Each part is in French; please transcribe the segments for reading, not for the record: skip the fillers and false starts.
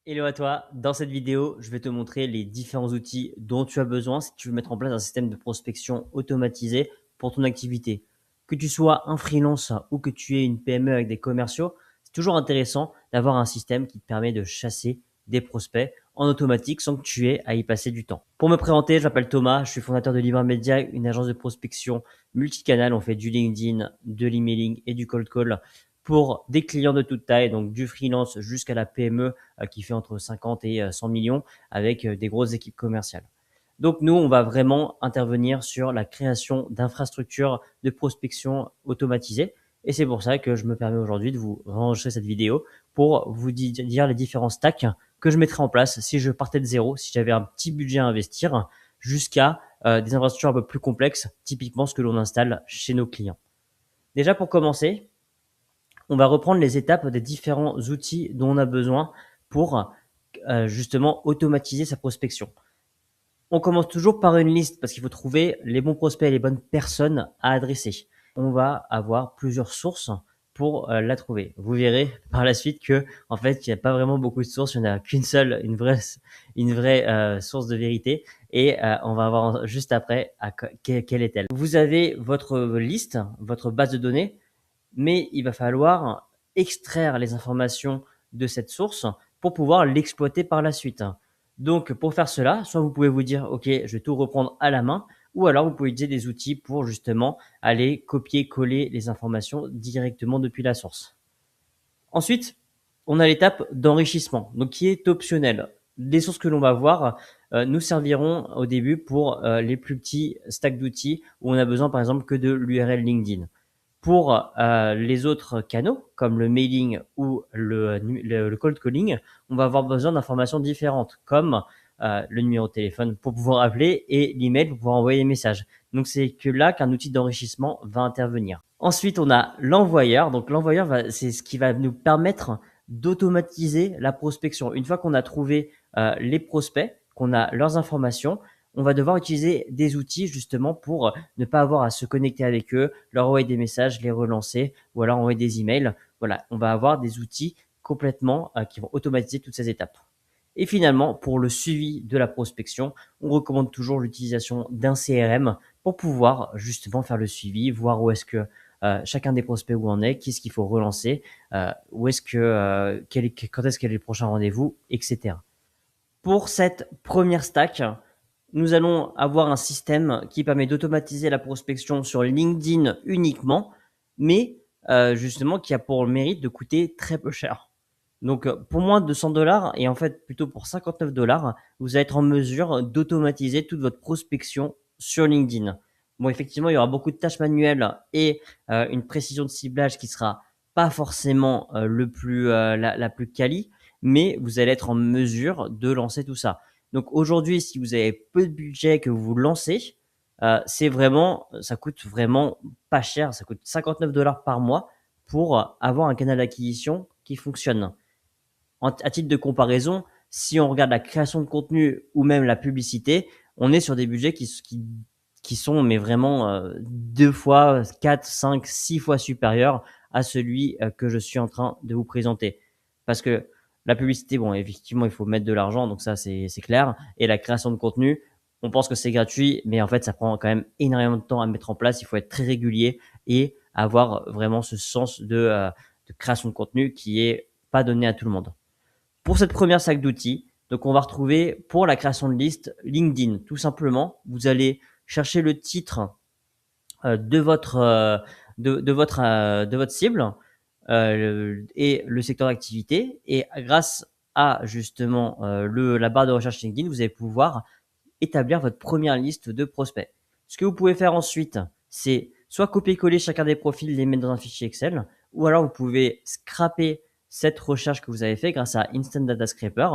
Hello à toi, dans cette vidéo, je vais te montrer les différents outils dont tu as besoin si tu veux mettre en place un système de prospection automatisé pour ton activité. Que tu sois un freelance ou que tu aies une PME avec des commerciaux, c'est toujours intéressant d'avoir un système qui te permet de chasser des prospects en automatique sans que tu aies à y passer du temps. Pour me présenter, je m'appelle Thomas, je suis fondateur de Libre Media, une agence de prospection multicanal. On fait du LinkedIn, de l'emailing et du cold call pour des clients de toute taille, donc du freelance jusqu'à la PME qui fait entre 50 et 100 millions avec des grosses équipes commerciales. Donc nous, on va vraiment intervenir sur la création d'infrastructures de prospection automatisées. Et c'est pour ça que je me permets aujourd'hui de vous enregistrer cette vidéo pour vous dire les différents stacks que je mettrais en place si je partais de zéro, si j'avais un petit budget à investir, jusqu'à des infrastructures un peu plus complexes, typiquement ce que l'on installe chez nos clients. Déjà pour commencer, on va reprendre les étapes des différents outils dont on a besoin pour justement automatiser sa prospection. On commence toujours par une liste parce qu'il faut trouver les bons prospects et les bonnes personnes à adresser. On va avoir plusieurs sources pour la trouver. Vous verrez par la suite que en fait, il n'y a pas vraiment beaucoup de sources, il n'y en a qu'une seule, une vraie source de vérité. Et on va voir juste après quelle est-elle. Vous avez votre liste, votre base de données, mais il va falloir extraire les informations de cette source pour pouvoir l'exploiter par la suite. Donc, pour faire cela, soit vous pouvez vous dire, OK, je vais tout reprendre à la main, ou alors vous pouvez utiliser des outils pour justement aller copier-coller les informations directement depuis la source. Ensuite, on a l'étape d'enrichissement, donc qui est optionnelle. Les sources que l'on va voir nous serviront au début pour les plus petits stacks d'outils où on a besoin par exemple que de l'URL LinkedIn. Pour les autres canaux, comme le mailing ou le cold calling, on va avoir besoin d'informations différentes, comme le numéro de téléphone pour pouvoir appeler et l'email pour pouvoir envoyer des messages. Donc c'est que là qu'un outil d'enrichissement va intervenir. Ensuite, on a l'envoyeur. Donc l'envoyeur, c'est ce qui va nous permettre d'automatiser la prospection. Une fois qu'on a trouvé les prospects, qu'on a leurs informations, on va devoir utiliser des outils justement pour ne pas avoir à se connecter avec eux, leur envoyer des messages, les relancer ou alors envoyer des emails. Voilà, on va avoir des outils complètement qui vont automatiser toutes ces étapes. Et finalement, pour le suivi de la prospection, on recommande toujours l'utilisation d'un CRM pour pouvoir justement faire le suivi, voir où est-ce que chacun des prospects où en est, qu'est-ce qu'il faut relancer, où est-ce que, quand est-ce qu'est le prochain rendez-vous, etc. Pour cette première stack, nous allons avoir un système qui permet d'automatiser la prospection sur LinkedIn uniquement, mais justement qui a pour le mérite de coûter très peu cher. Donc pour moins de 100 dollars et en fait plutôt pour 59 dollars, vous allez être en mesure d'automatiser toute votre prospection sur LinkedIn. Bon, effectivement, il y aura beaucoup de tâches manuelles et une précision de ciblage qui sera pas forcément la plus quali, mais vous allez être en mesure de lancer tout ça. Donc aujourd'hui, si vous avez peu de budget que vous vous lancez, ça coûte vraiment pas cher. Ça coûte 59 dollars par mois pour avoir un canal d'acquisition qui fonctionne. À titre de comparaison, si on regarde la création de contenu ou même la publicité, on est sur des budgets qui sont mais vraiment 2 fois, 4, 5, 6 fois supérieurs à celui que je suis en train de vous présenter. Parce que la publicité, bon, effectivement, il faut mettre de l'argent, donc ça, c'est clair. Et la création de contenu, on pense que c'est gratuit, mais en fait, ça prend quand même énormément de temps à mettre en place. Il faut être très régulier et avoir vraiment ce sens de création de contenu qui est pas donné à tout le monde. Pour cette première sac d'outils, donc on va retrouver pour la création de liste LinkedIn. Tout simplement, vous allez chercher le titre de votre cible et le secteur d'activité. Et grâce à justement la barre de recherche LinkedIn, vous allez pouvoir établir votre première liste de prospects. Ce que vous pouvez faire ensuite, c'est soit copier-coller chacun des profils, les mettre dans un fichier Excel, ou alors vous pouvez scraper cette recherche que vous avez fait grâce à Instant Data Scraper,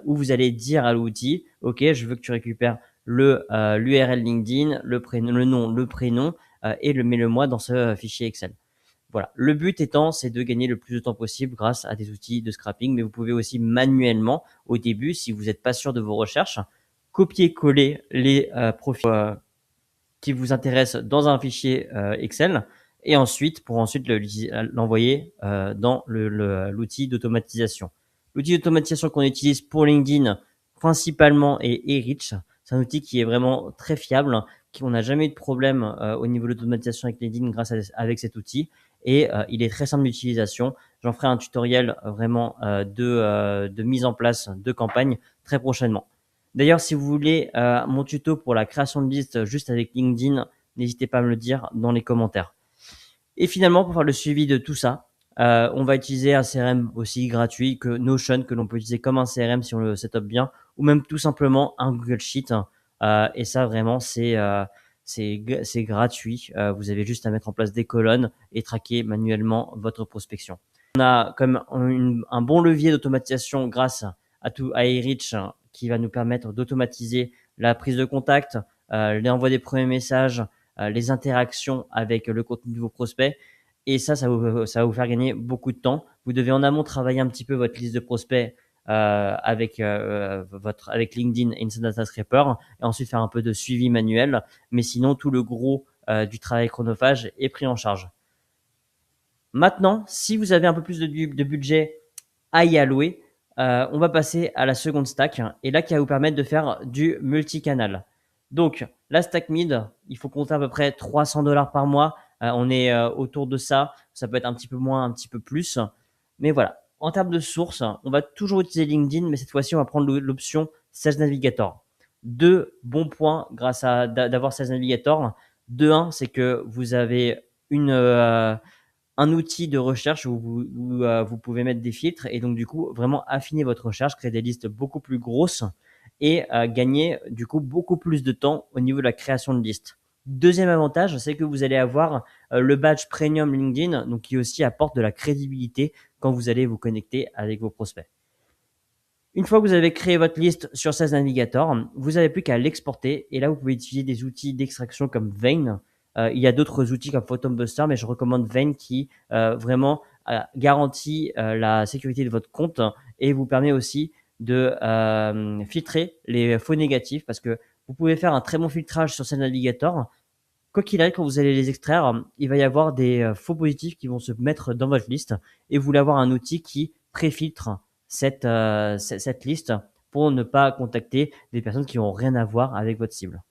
où vous allez dire à l'outil, OK, je veux que tu récupères l'URL LinkedIn, le prénom, le nom, le prénom, et mets-le moi dans ce fichier Excel. Voilà. Le but étant, c'est de gagner le plus de temps possible grâce à des outils de scrapping, mais vous pouvez aussi manuellement, au début, si vous n'êtes pas sûr de vos recherches, copier-coller les profils qui vous intéressent dans un fichier Excel et ensuite l'envoyer dans l'outil d'automatisation. L'outil d'automatisation qu'on utilise pour LinkedIn principalement est Ahrefs. C'est un outil qui est vraiment très fiable, on n'a jamais eu de problème au niveau de l'automatisation avec LinkedIn avec cet outil et il est très simple d'utilisation. J'en ferai un tutoriel vraiment de mise en place de campagne très prochainement. D'ailleurs, si vous voulez mon tuto pour la création de liste juste avec LinkedIn, n'hésitez pas à me le dire dans les commentaires. Et finalement, pour faire le suivi de tout ça, on va utiliser un CRM aussi gratuit que Notion, que l'on peut utiliser comme un CRM si on le setup bien, ou même tout simplement un Google Sheet. Et ça, vraiment, c'est gratuit. Vous avez juste à mettre en place des colonnes et traquer manuellement votre prospection. On a comme un bon levier d'automatisation grâce à Ahrefs qui va nous permettre d'automatiser la prise de contact, l'envoi des premiers messages, les interactions avec le contenu de vos prospects. Et ça va vous faire gagner beaucoup de temps. Vous devez en amont travailler un petit peu votre liste de prospects avec LinkedIn et Instant Data Scraper et ensuite faire un peu de suivi manuel. Mais sinon, tout le gros du travail chronophage est pris en charge. Maintenant, si vous avez un peu plus de budget à y allouer, on va passer à la seconde stack et là qui va vous permettre de faire du multicanal. Donc, la stack mid, il faut compter à peu près 300 $ par mois. On est autour de ça. Ça peut être un petit peu moins, un petit peu plus. Mais voilà. En termes de sources, on va toujours utiliser LinkedIn, mais cette fois-ci, on va prendre l'option Sales Navigator. Deux bons points grâce à d'avoir Sales Navigator. De un, c'est que vous avez un outil de recherche où vous pouvez mettre des filtres et donc du coup vraiment affiner votre recherche, créer des listes beaucoup plus grosses et gagner du coup beaucoup plus de temps au niveau de la création de listes. Deuxième avantage, c'est que vous allez avoir le badge Premium LinkedIn, donc qui aussi apporte de la crédibilité quand vous allez vous connecter avec vos prospects. Une fois que vous avez créé votre liste sur Sales Navigator, vous n'avez plus qu'à l'exporter et là vous pouvez utiliser des outils d'extraction comme Vein. Il y a d'autres outils comme PhotoBuster, mais je recommande Vein qui vraiment garantit la sécurité de votre compte et vous permet aussi de filtrer les faux négatifs parce que vous pouvez faire un très bon filtrage sur Sales Navigator. Quoi qu'il arrive, quand vous allez les extraire, il va y avoir des faux positifs qui vont se mettre dans votre liste et vous voulez avoir un outil qui préfiltre cette liste pour ne pas contacter des personnes qui n'ont rien à voir avec votre cible.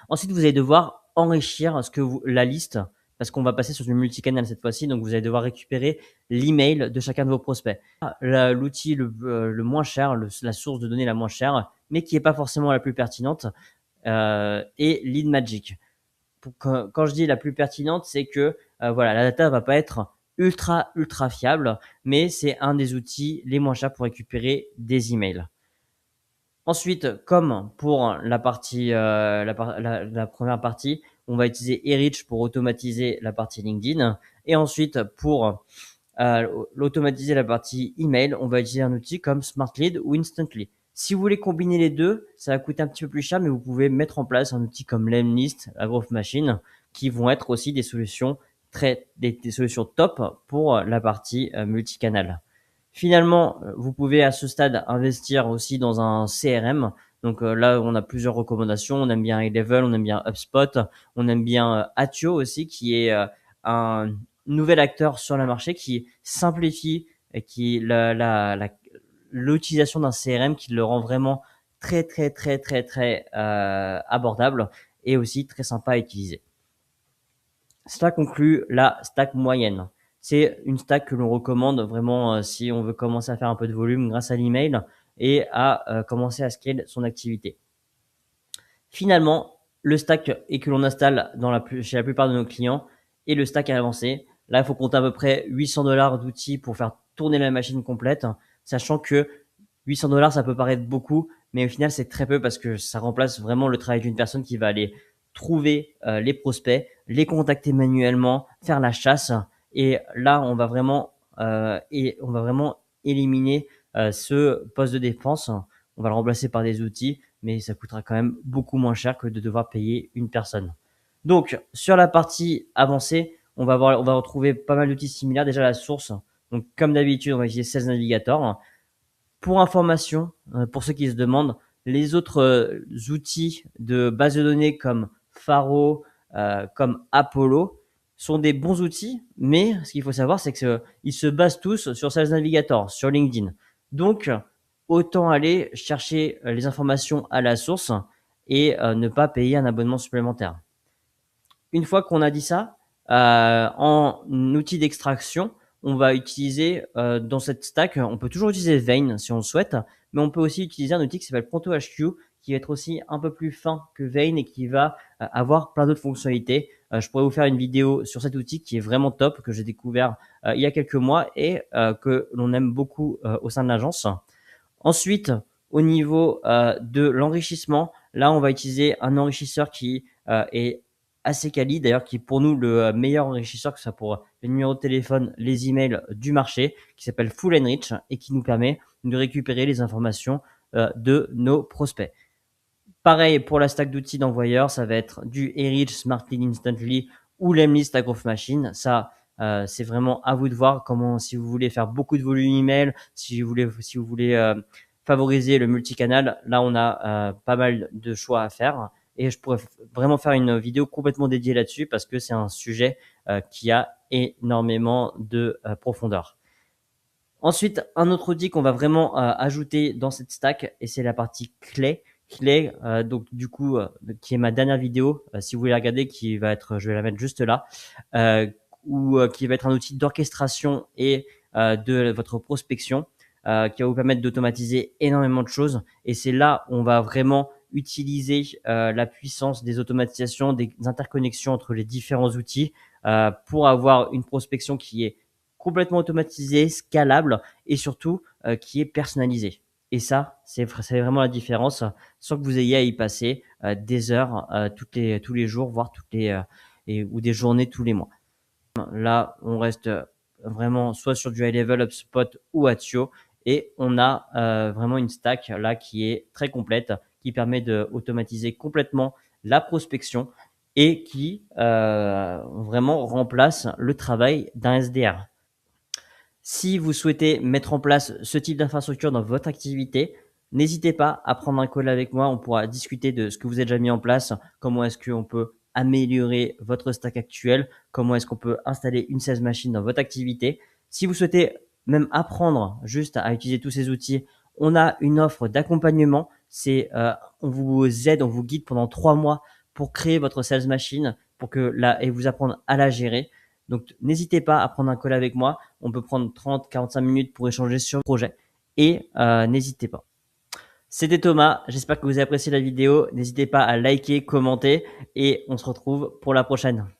Ensuite, vous allez devoir enrichir la liste parce qu'on va passer sur du multicanal cette fois-ci. Donc, vous allez devoir récupérer l'email de chacun de vos prospects. L'outil le moins cher, la source de données la moins chère, mais qui n'est pas forcément la plus pertinente, est Lead Magic. Quand je dis la plus pertinente, c'est que voilà, la data va pas être ultra fiable, mais c'est un des outils les moins chers pour récupérer des emails. Ensuite, comme pour la première partie, on va utiliser Ahrefs pour automatiser la partie LinkedIn. Et ensuite, pour l'automatiser la partie email, on va utiliser un outil comme SmartLead ou Instantly. Si vous voulez combiner les deux, ça va coûter un petit peu plus cher, mais vous pouvez mettre en place un outil comme Lemlist, la Growth Machine, qui vont être aussi des solutions des solutions top pour la partie multicanal. Finalement, vous pouvez à ce stade investir aussi dans un CRM. Donc là, on a plusieurs recommandations. On aime bien Eleven, on aime bien HubSpot, on aime bien Attio aussi, qui est un nouvel acteur sur le marché qui simplifie et qui l'utilisation d'un CRM qui le rend vraiment très abordable et aussi très sympa à utiliser. Cela conclut la stack moyenne. C'est une stack que l'on recommande vraiment si on veut commencer à faire un peu de volume grâce à l'email et à commencer à scaler son activité. Finalement, le stack et que l'on installe chez la plupart de nos clients est le stack avancé. Là, il faut compter à peu près 800 $ d'outils pour faire tourner la machine complète, sachant que 800 $, ça peut paraître beaucoup, mais au final, c'est très peu parce que ça remplace vraiment le travail d'une personne qui va aller trouver les prospects, les contacter manuellement, faire la chasse. Et là, on va vraiment éliminer ce poste de dépense. On va le remplacer par des outils, mais ça coûtera quand même beaucoup moins cher que de devoir payer une personne. Donc, sur la partie avancée, on va retrouver pas mal d'outils similaires. Déjà, la source. Donc, comme d'habitude, on va utiliser Sales Navigator. Pour information, pour ceux qui se demandent, les autres outils de base de données comme Faro, comme Apollo, sont des bons outils, mais ce qu'il faut savoir, c'est qu'ils se basent tous sur Sales Navigator, sur LinkedIn. Donc, autant aller chercher les informations à la source et ne pas payer un abonnement supplémentaire. Une fois qu'on a dit ça, en outil d'extraction, on va utiliser dans cette stack, on peut toujours utiliser Vein si on le souhaite, mais on peut aussi utiliser un outil qui s'appelle ProntoHQ, qui va être aussi un peu plus fin que Vein et qui va avoir plein d'autres fonctionnalités. Je pourrais vous faire une vidéo sur cet outil qui est vraiment top, que j'ai découvert il y a quelques mois et que l'on aime beaucoup au sein de l'agence. Ensuite, au niveau de l'enrichissement, là, on va utiliser un enrichisseur qui est assez quali, d'ailleurs, qui est pour nous le meilleur enrichisseur, que ce soit pour les numéros de téléphone, les emails du marché, qui s'appelle Full Enrich et qui nous permet de récupérer les informations de nos prospects. Pareil pour la stack d'outils d'envoyeurs, ça va être du Enrich, Smartly, Instantly ou Lemlist à Growth Machine. Ça, c'est vraiment à vous de voir comment, si vous voulez faire beaucoup de volume email, si vous voulez favoriser le multicanal, là on a pas mal de choix à faire et je pourrais vraiment faire une vidéo complètement dédiée là-dessus parce que c'est un sujet qui a énormément de profondeur. Ensuite, un autre outil qu'on va vraiment ajouter dans cette stack, et c'est la partie clé. Clé, donc du coup, qui est ma dernière vidéo, si vous voulez la regarder, qui va être, je vais la mettre juste là, ou qui va être un outil d'orchestration et de votre prospection, qui va vous permettre d'automatiser énormément de choses. Et c'est là où on va vraiment utiliser la puissance des automatisations, des interconnexions entre les différents outils pour avoir une prospection qui est complètement automatisé, scalable et surtout qui est personnalisé. Et ça, c'est vraiment la différence, sans que vous ayez à y passer des heures tous les jours, voire ou des journées tous les mois. Là, on reste vraiment soit sur du high level, HubSpot ou Attio, et on a vraiment une stack là qui est très complète, qui permet d'automatiser complètement la prospection et qui vraiment remplace le travail d'un SDR. Si vous souhaitez mettre en place ce type d'infrastructure dans votre activité, n'hésitez pas à prendre un call avec moi. On pourra discuter de ce que vous avez déjà mis en place, comment est-ce qu'on peut améliorer votre stack actuel, comment est-ce qu'on peut installer une sales machine dans votre activité. Si vous souhaitez même apprendre juste à utiliser tous ces outils, on a une offre d'accompagnement. On vous aide, on vous guide pendant 3 mois pour créer votre sales machine et vous apprendre à la gérer. Donc, n'hésitez pas à prendre un call avec moi. On peut prendre 30-45 minutes pour échanger sur le projet. Et n'hésitez pas. C'était Thomas. J'espère que vous avez apprécié la vidéo. N'hésitez pas à liker, commenter. Et on se retrouve pour la prochaine.